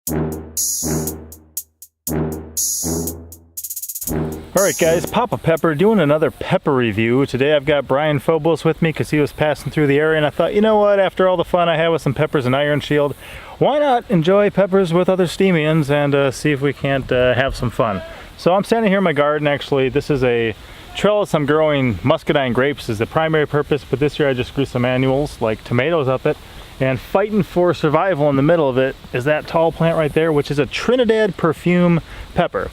Alright guys, Papa Pepper doing another pepper review. Today I've got Brian Phobos with me because he was passing through the area and I thought, you know what, after all the fun I had with some peppers and Iron Shield, why not enjoy peppers with other Steamians and see if we can't have some fun. So I'm standing here in my garden actually. This is a trellis I'm growing muscadine grapes is the primary purpose, but this year I just grew some annuals like tomatoes up it. And fighting for survival in the middle of it is that tall plant right there, which is a Trinidad Perfume pepper.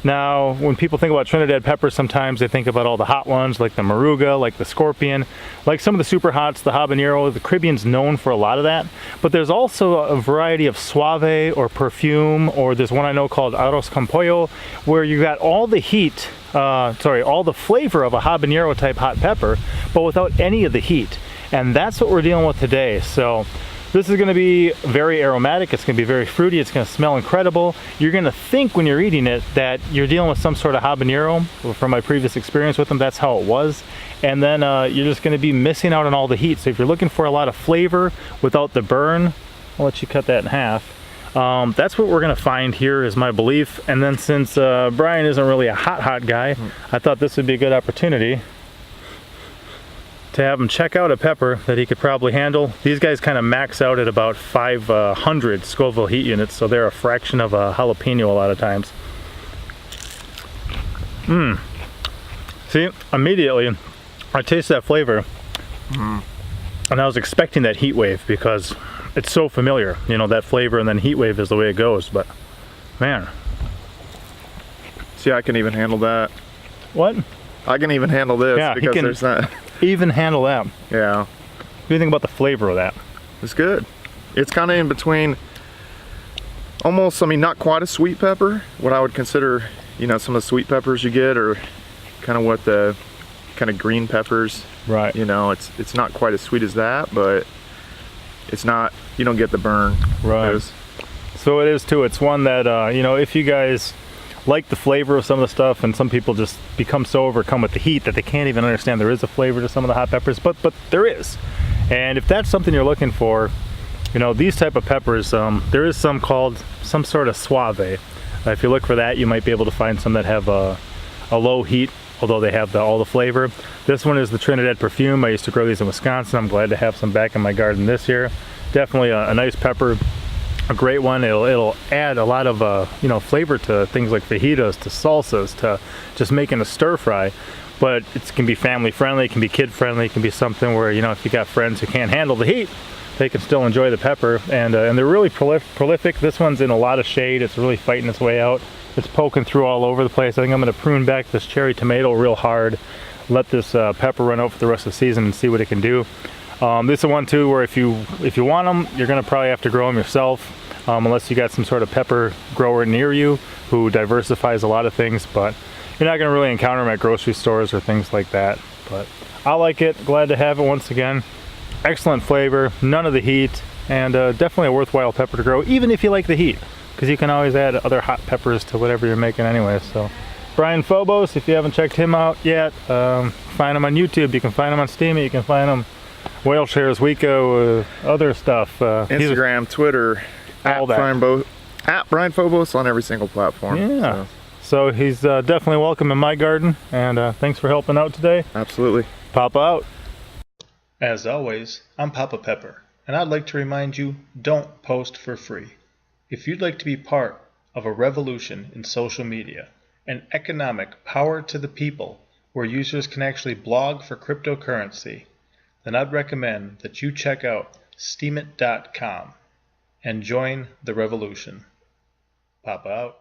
Now, when people think about Trinidad peppers, sometimes they think about all the hot ones, like the Moruga, like the Scorpion, like some of the super hots, the habanero. The Caribbean's known for a lot of that. But there's also a variety of suave or perfume, or there's one I know called arroz con pollo, where you got all the heat, all the flavor of a habanero type hot pepper, but without any of the heat. And that's what we're dealing with today. So this is going to be very aromatic, it's going to be very fruity, it's going to smell incredible. You're going to think when you're eating it that you're dealing with some sort of habanero. From my previous experience with them, that's how it was. And then you're just going to be missing out on all the heat. So if you're looking for a lot of flavor without the burn, I'll let you cut that in half. That's what we're going to find here is my belief. And then since Brian isn't really a hot guy, I thought this would be a good opportunity to have him check out a pepper that he could probably handle. These guys kind of max out at about 500 Scoville heat units, so they're a fraction of a jalapeno a lot of times. See, immediately I taste that flavor, and I was expecting that heat wave because it's so familiar, you know, that flavor and then heat wave is the way it goes, but man. See, I can even handle that. What? I can even handle this, yeah, because there's not... even handle that. Yeah. What do you think about the flavor of that? It's good. It's kind of in between, almost, I mean, not quite a sweet pepper, what I would consider, you know, some of the sweet peppers you get, or kind of what the kind of green peppers. Right. You know, it's not quite as sweet as that, but it's not, you don't get the burn. Right. So it is too. It's one that, you know, if you guys like the flavor of some of the stuff, and some people just become so overcome with the heat that they can't even understand there is a flavor to some of the hot peppers, but there is. And if that's something you're looking for, you know, these type of peppers, there is some called some sort of suave. If you look for that, you might be able to find some that have a low heat, although they have all the flavor. This one is the Trinidad Perfume. I used to grow these in Wisconsin. I'm glad to have some back in my garden this year. Definitely a nice pepper. A great one. It'll add a lot of you know, flavor to things like fajitas, to salsas, to just making a stir fry. But it can be family friendly, it can be kid friendly, it can be something where, you know, if you got friends who can't handle the heat, they can still enjoy the pepper. And they're really prolific. This one's in a lot of shade. It's really fighting its way out. It's poking through all over the place. I think I'm going to prune back this cherry tomato real hard, let this pepper run out for the rest of the season and see what it can do. This is one too where if you want them, you're going to probably have to grow them yourself, unless you got some sort of pepper grower near you who diversifies a lot of things, but you're not going to really encounter them at grocery stores or things like that. But I like it, glad to have it once again. Excellent flavor, none of the heat, and definitely a worthwhile pepper to grow, even if you like the heat, because you can always add other hot peppers to whatever you're making anyway. So Brian Phobos, if you haven't checked him out yet, find him on YouTube, you can find him on Steamy, you can find him Whale Shares, Wico, other stuff. Instagram, Twitter, all that. At Brian Phobos on every single platform. Yeah. So he's definitely welcome in my garden, and thanks for helping out today. Absolutely. Papa out. As always, I'm Papa Pepper, and I'd like to remind you, don't post for free. If you'd like to be part of a revolution in social media, an economic power to the people where users can actually blog for cryptocurrency, then I'd recommend that you check out steemit.com and join the revolution. Papa out.